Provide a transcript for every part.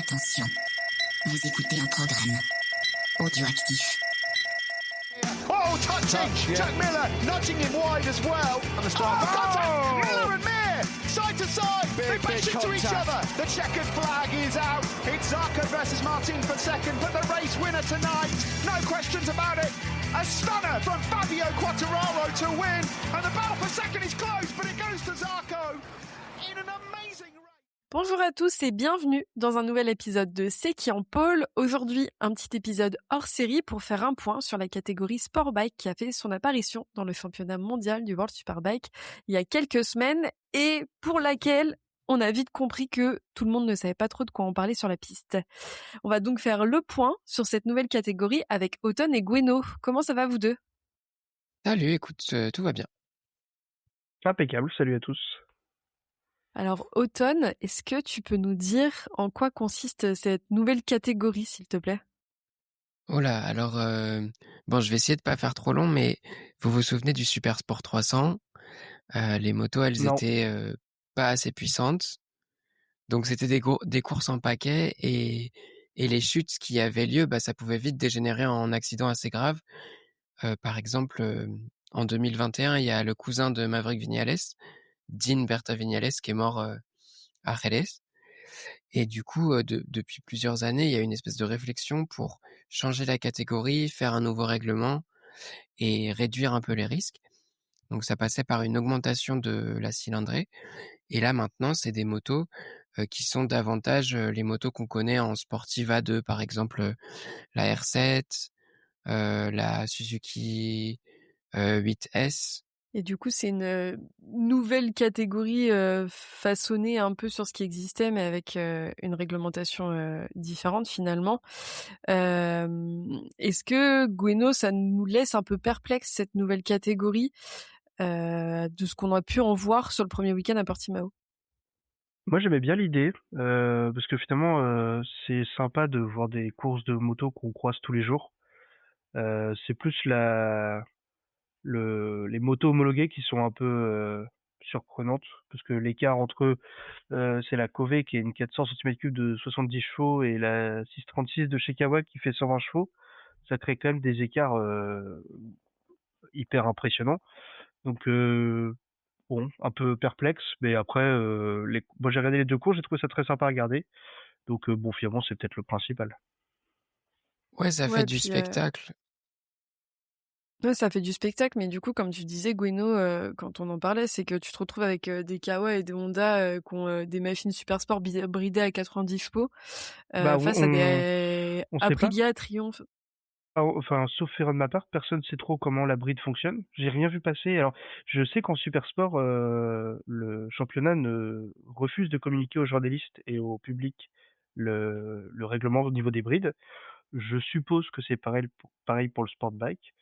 Attention, vous écoutez un programme audioactif. Oh, touching! Jack Miller nudging him wide as well. Contact! Miller and Mir! Side to side! They bash into each other. The checkered flag is out. It's Zarco versus Martin for second, but the race winner tonight. No questions about it. A stunner from Fabio Quartararo to win. And the battle for second is close, but it goes to Zarco in an amazing race. Bonjour à tous et bienvenue dans un nouvel épisode de C'est qui en pôle. Aujourd'hui, un petit épisode hors série pour faire un point sur la catégorie Sportbike qui a fait son apparition dans le championnat mondial du World Superbike il y a quelques semaines et pour laquelle on a vite compris que tout le monde ne savait pas trop de quoi en parler sur la piste. On va donc faire le point sur cette nouvelle catégorie avec Auton et Gueno. Comment ça va vous deux ? Salut, écoute, tout va bien. Impeccable, salut à tous. Alors, Auton, est-ce que tu peux nous dire en quoi consiste cette nouvelle catégorie, s'il te plaît ? Oh là, alors, bon, je vais essayer de pas faire trop long, mais vous vous souvenez du Super Sport 300 ? Les motos, elles Non. étaient pas assez puissantes. Donc, c'était des courses en paquet et les chutes qui avaient lieu, ça pouvait vite dégénérer en accidents assez graves. Par exemple, en 2021, il y a le cousin de Maverick Viñales, Dean Berta Viñales, qui est mort à Jerez. Et du coup, depuis plusieurs années, il y a une espèce de réflexion pour changer la catégorie, faire un nouveau règlement et réduire un peu les risques. Donc ça passait par une augmentation de la cylindrée. Et là maintenant, c'est des motos qui sont davantage les motos qu'on connaît en sportive A2, par exemple la R7, la Suzuki 8S. Et du coup, c'est une nouvelle catégorie façonnée un peu sur ce qui existait, mais avec une réglementation différente finalement. Est-ce que, Gueno, ça nous laisse un peu perplexe, cette nouvelle catégorie, de ce qu'on a pu en voir sur le premier week-end à Portimao ? Moi j'aimais bien l'idée, parce que finalement c'est sympa de voir des courses de moto qu'on croise tous les jours. C'est plus les motos homologuées qui sont un peu surprenantes, parce que l'écart entre eux, c'est la Cove qui est une 400 cm3 de 70 chevaux et la 636 de chez Kawa qui fait 120 chevaux. Ça crée quand même des écarts hyper impressionnants. Donc bon, un peu perplexe, mais après, moi j'ai regardé les deux cours, j'ai trouvé ça très sympa à regarder. Donc bon, finalement, c'est peut-être le principal. Ouais, ça Ouais, fait du puis, spectacle. Ouais, ça fait du spectacle, mais du coup, comme tu disais, Gueno, quand on en parlait, c'est que tu te retrouves avec des Kawa et des Honda qui ont des machines super sport bridées à 90 chevaux face à des on sait pas. Aprilia, Triumph. Enfin, sauf erreur de ma part, personne ne sait trop comment la bride fonctionne. J'ai rien vu passer. Alors, je sais qu'en super sport, le championnat ne refuse de communiquer aux journalistes et au public le règlement au niveau des brides. Je suppose que c'est pareil pour le sport bike.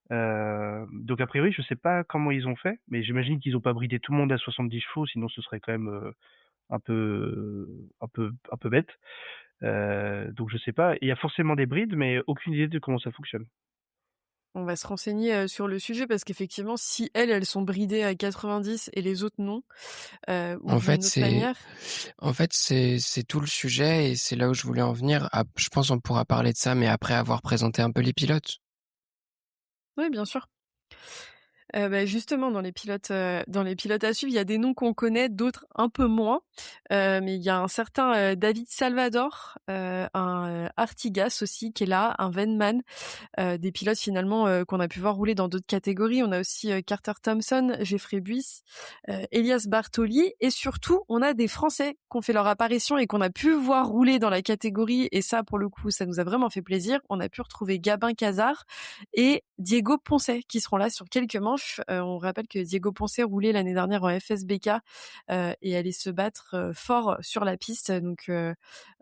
Donc a priori, je sais pas comment ils ont fait, mais j'imagine qu'ils ont pas bridé tout le monde à 70 chevaux, sinon ce serait quand même un peu bête. Donc je sais pas. Il y a forcément des brides, mais aucune idée de comment ça fonctionne. On va se renseigner sur le sujet parce qu'effectivement, si elles sont bridées à 90 et les autres non, ou En d'une fait, autre manière. c'est tout le sujet et c'est là où je voulais en venir. Je pense qu'on pourra parler de ça, mais après avoir présenté un peu les pilotes. Oui, bien sûr. Justement, dans les pilotes à suivre, il y a des noms qu'on connaît, d'autres un peu moins. Mais il y a un certain David Salvador, un Artigas aussi qui est là, un Venman, des pilotes finalement qu'on a pu voir rouler dans d'autres catégories. On a aussi Carter Thompson, Geoffrey Buis, Elias Bartoli, et surtout on a des Français qui ont fait leur apparition et qu'on a pu voir rouler dans la catégorie. Et ça, pour le coup, ça nous a vraiment fait plaisir. On a pu retrouver Gabin Cazard et Diego Poncet qui seront là sur quelques manches. On rappelle que Diego Poncet roulait l'année dernière en FSBK et allait se battre fort sur la piste. Donc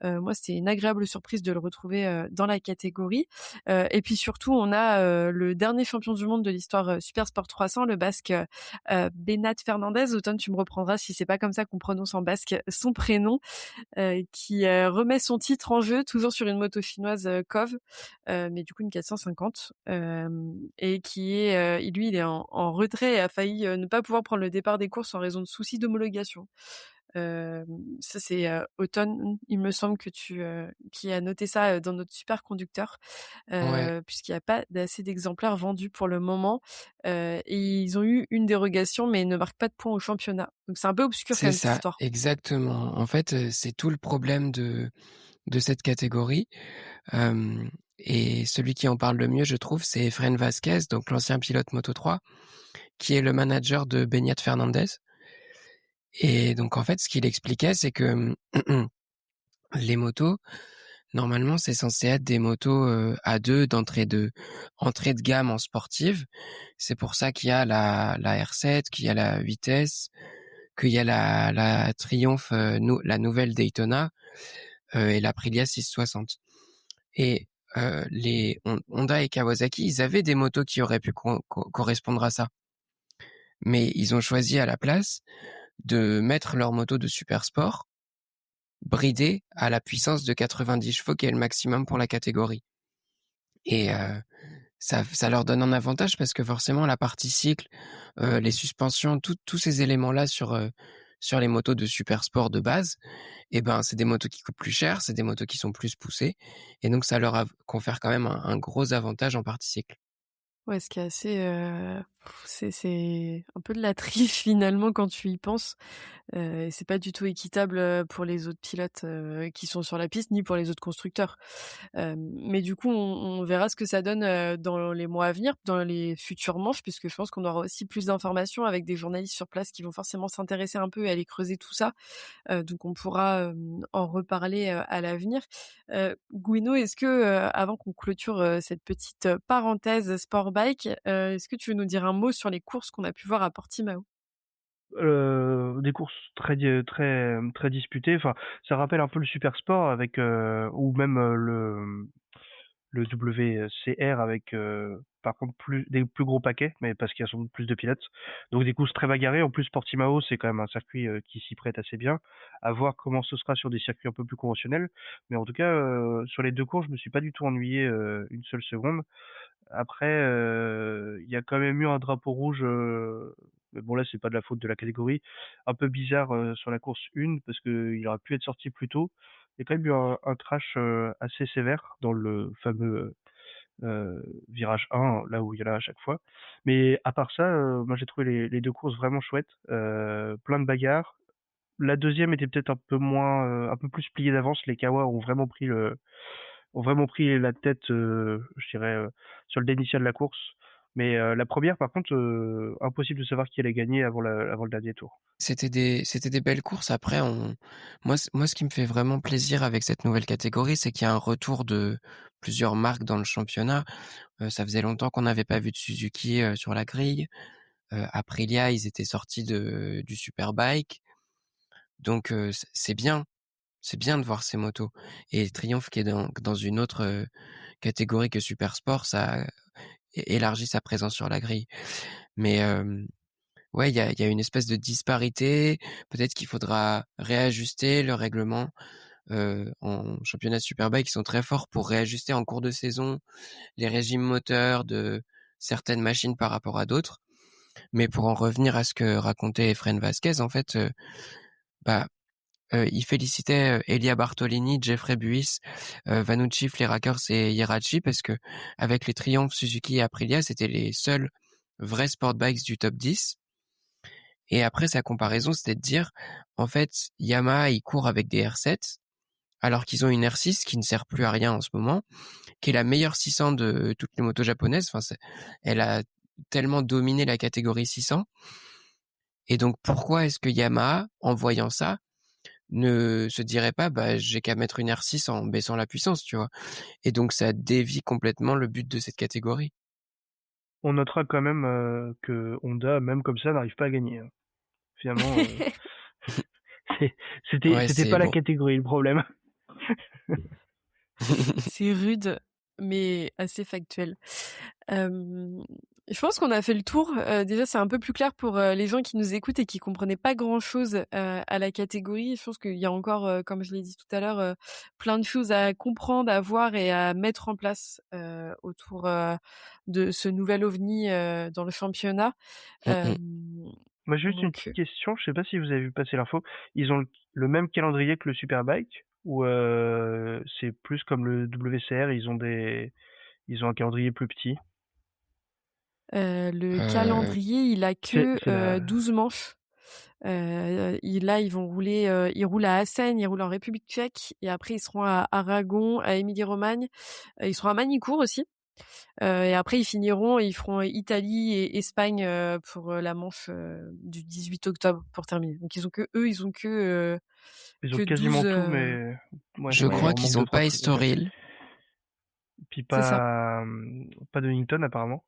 moi, c'était une agréable surprise de le retrouver dans la catégorie. Et puis surtout, on a le dernier champion du monde de l'histoire Super Sport 300, le Basque Benat Fernandez. Automne, tu me reprendras si c'est pas comme ça qu'on prononce en basque son prénom, qui remet son titre en jeu, toujours sur une moto chinoise COV, mais du coup une 450, et qui est, lui, il est en retrait et a failli ne pas pouvoir prendre le départ des courses en raison de soucis d'homologation. Hem, Ça c'est, Automne, il me semble que qui a noté ça, dans notre superconducteur, Ouais, puisqu'il y a pas d'assez d'exemplaires vendus pour le moment, et ils ont eu une dérogation, mais ils ne marquent pas de points au championnat. Donc c'est un peu obscur quand c'est même cette ça, histoire. exactement. En fait, c'est tout le problème de cette catégorie. Hem et celui qui en parle le mieux, je trouve, c'est Efren Vasquez, donc l'ancien pilote Moto3, qui est le manager de Beñat Fernandez. Et donc en fait, ce qu'il expliquait, c'est que les motos, normalement, c'est censé être des motos, à 2 entrée de gamme en sportive. C'est pour ça qu'il y a la R7, qu'il y a la Vitesse, qu'il y a la Triumph, la nouvelle Daytona, et l'Aprilia 660. Et les Honda et Kawasaki, ils avaient des motos qui auraient pu correspondre à ça. Mais ils ont choisi à la place de mettre leur moto de super sport bridée à la puissance de 90 chevaux qui est le maximum pour la catégorie. Et ça leur donne un avantage parce que forcément la partie cycle, les suspensions, tous ces éléments-là sur les motos de super sport de base, et ben c'est des motos qui coûtent plus cher, c'est des motos qui sont plus poussées, et donc ça leur confère quand même un gros avantage en partie cycle. Ouais, ce qui est assez, c'est un peu de la triche finalement quand tu y penses. Et c'est pas du tout équitable, pour les autres pilotes, qui sont sur la piste, ni pour les autres constructeurs. Mais du coup, on verra ce que ça donne, dans les mois à venir, dans les futures manches, puisque je pense qu'on aura aussi plus d'informations avec des journalistes sur place qui vont forcément s'intéresser un peu et aller creuser tout ça. Donc on pourra, en reparler, à l'avenir. Gouino, est-ce que, avant qu'on clôture, cette petite, parenthèse sport bike, est-ce que tu veux nous dire un mot sur les courses qu'on a pu voir à Portimao? Des courses très disputées. Enfin, ça rappelle un peu le super sport avec ou même le WCR avec par contre des plus gros paquets, mais parce qu'il y a sans doute plus de pilotes. Donc des courses très bagarrées. En plus, Portimao, c'est quand même un circuit qui s'y prête assez bien. À voir comment ce sera sur des circuits un peu plus conventionnels. Mais en tout cas, sur les deux courses, je me suis pas du tout ennuyé une seule seconde. Après, il y a quand même eu un drapeau rouge, mais bon là c'est pas de la faute de la catégorie, un peu bizarre sur la course 1 parce qu'il aurait pu être sorti plus tôt. Il y a quand même eu un crash assez sévère dans le fameux virage 1, là où il y en a à chaque fois. Mais à part ça, moi j'ai trouvé les deux courses vraiment chouettes, plein de bagarres. La deuxième était peut-être un peu moins, un peu plus pliée d'avance. Les Kawa ont vraiment pris la tête, je dirais, sur le déni de la course. Mais la première, par contre, impossible de savoir qui allait gagner avant le dernier tour. C'était des belles courses. Après, moi, ce qui me fait vraiment plaisir avec cette nouvelle catégorie, c'est qu'il y a un retour de plusieurs marques dans le championnat. Ça faisait longtemps qu'on n'avait pas vu de Suzuki sur la grille. Aprilia, ils étaient sortis du Superbike. Donc c'est bien de voir ces motos. Et Triumph qui est dans une autre catégorie que Super Sport, ça élargit sa présence sur la grille. Mais ouais, il y a une espèce de disparité. Peut-être qu'il faudra réajuster le règlement. En championnat Superbike, ils sont très forts pour réajuster en cours de saison les régimes moteurs de certaines machines par rapport à d'autres. Mais pour en revenir à ce que racontait Efren Vasquez, en fait, bah, il félicitait Elia Bartolini, Jeffrey Buis, Vanucci, Flerakers et Hirachi parce que avec les Triumph, Suzuki et Aprilia, c'était les seuls vrais sport bikes du top 10. Et après, sa comparaison, c'était de dire, en fait, Yamaha, ils courent avec des R7, alors qu'ils ont une R6 qui ne sert plus à rien en ce moment, qui est la meilleure 600 de toutes les motos japonaises. Enfin, elle a tellement dominé la catégorie 600. Et donc, pourquoi est-ce que Yamaha, en voyant ça, ne se dirait pas, bah, j'ai qu'à mettre une R6 en baissant la puissance, tu vois? Et donc, ça dévie complètement le but de cette catégorie. On notera quand même que Honda, même comme ça, n'arrive pas à gagner, hein. Finalement, c'est- Ouais, c'était c'est pas la bon. catégorie le problème. C'est rude, mais assez factuel. Hem, je pense qu'on a fait le tour. Déjà, c'est un peu plus clair pour, les gens qui nous écoutent et qui comprenaient pas grand-chose, à la catégorie. Je pense qu'il y a encore, comme je l'ai dit tout à l'heure, plein de choses à comprendre, à voir et à mettre en place, autour, de ce nouvel OVNI, dans le championnat. Mmh mh. Hem Moi, juste une Donc, petite question, je sais pas si vous avez vu passer l'info. Ils ont le même calendrier que le Superbike ou c'est plus comme le WCR, ils ont un calendrier plus petit. le Euh, calendrier, il a C'est que c'est la 12 manches. Là, ils vont rouler, ils roulent à Assen, ils roulent en République tchèque, et après ils seront à Aragon, à Émilie-Romagne. Ils seront à Magny-Cours aussi. Et après ils finiront, ils feront Italie et Espagne pour la manche du 18 octobre pour terminer. Donc ils ont ils ont que 12. quasiment tout, mais ouais, je il Ouais, crois leur manque qu'ils deux ont trois pas trucs. Ok. Estoril Puis c'est ça. pas Donington apparemment.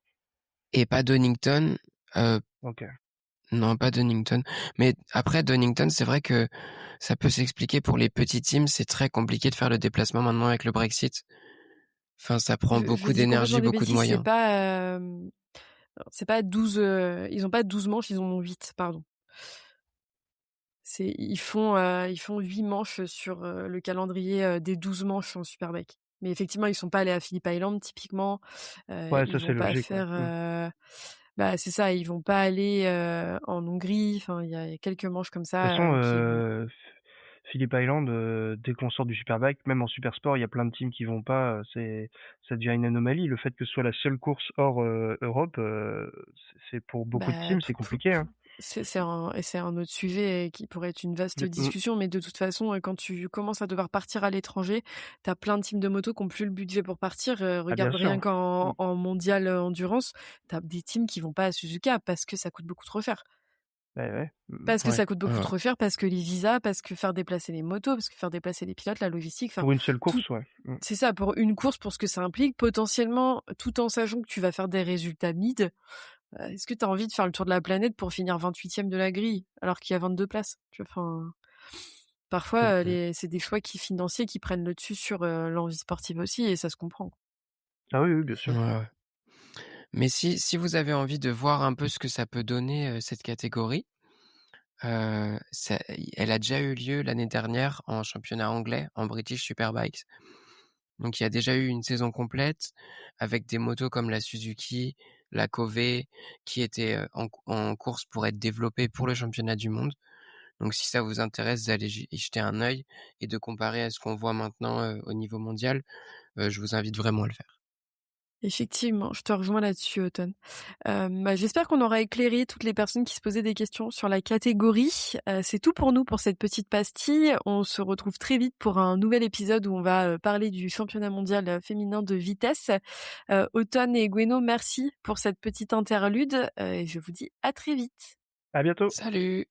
et pas Donington. Euh, Ok. non, pas Donington. Mais après Donington, c'est vrai que ça peut s'expliquer pour les petits teams. C'est très compliqué de faire le déplacement maintenant avec le Brexit. Enfin, ça prend Je beaucoup dis complètement d'énergie, des beaucoup de bêtises, moyens. c'est pas 12, ils ont pas 12 manches, ils en ont 8, pardon. Ils font 8 manches sur le calendrier des 12 manches en Superbike. Mais effectivement, ils sont pas allés à Phillip Island typiquement. Ouais, Ils ça c'est vont pas logique, ouais. faire. Bah c'est ça, ils vont pas aller en Hongrie. Enfin, il y a quelques manches comme De toute ça façon, qui vont. Phillip Island, dès qu'on sort du Superbike, même en Supersport, il y a plein de teams qui vont pas. Ça devient une anomalie. Le fait que ce soit la seule course hors Europe, c'est pour beaucoup de Bah, teams, c'est compliqué, hein. c'est un autre sujet qui pourrait être une vaste Mm. discussion, mais de toute façon, quand tu commences à devoir partir à l'étranger, t'as plein de teams de moto qui ont plus le budget pour partir. Ah, bien Regarde sûr. rien qu'en mondial endurance, t'as des teams qui vont pas à Suzuka parce que ça coûte beaucoup trop cher. Ouais, ouais. Parce que Ouais, ça coûte beaucoup ouais. trop cher, parce que les visas, parce que faire déplacer les motos, parce que faire déplacer les pilotes, la logistique, enfin, Pour une seule tout, course, ouais. Mm. c'est ça, pour une course, pour ce que ça implique, potentiellement, tout en sachant que tu vas faire des résultats mid, est-ce que tu as envie de faire le tour de la planète pour finir 28e de la grille, alors qu'il y a 22 places? Enfin, parfois, Mm. c'est des choix financiers qui prennent le dessus sur l'envie sportive aussi, et ça se comprend. Ah oui, oui, bien Ouais, sûr. ouais. Mais si vous avez envie de voir un peu ce que ça peut donner, cette catégorie, elle a déjà eu lieu l'année dernière en championnat anglais, en British Superbikes. Donc il y a déjà eu une saison complète avec des motos comme la Suzuki, la Kove, qui étaient en course pour être développées pour le championnat du monde. Donc si ça vous intéresse d'aller y jeter un œil et de comparer à ce qu'on voit maintenant au niveau mondial, je vous invite vraiment à le faire. Effectivement, je te rejoins là-dessus, Automne. J'espère qu'on aura éclairé toutes les personnes qui se posaient des questions sur la catégorie. C'est tout pour nous pour cette petite pastille. On se retrouve très vite pour un nouvel épisode où on va parler du championnat mondial féminin de vitesse. Automne et Gweno, merci pour cette petite interlude et je vous dis à très vite. À bientôt. Salut!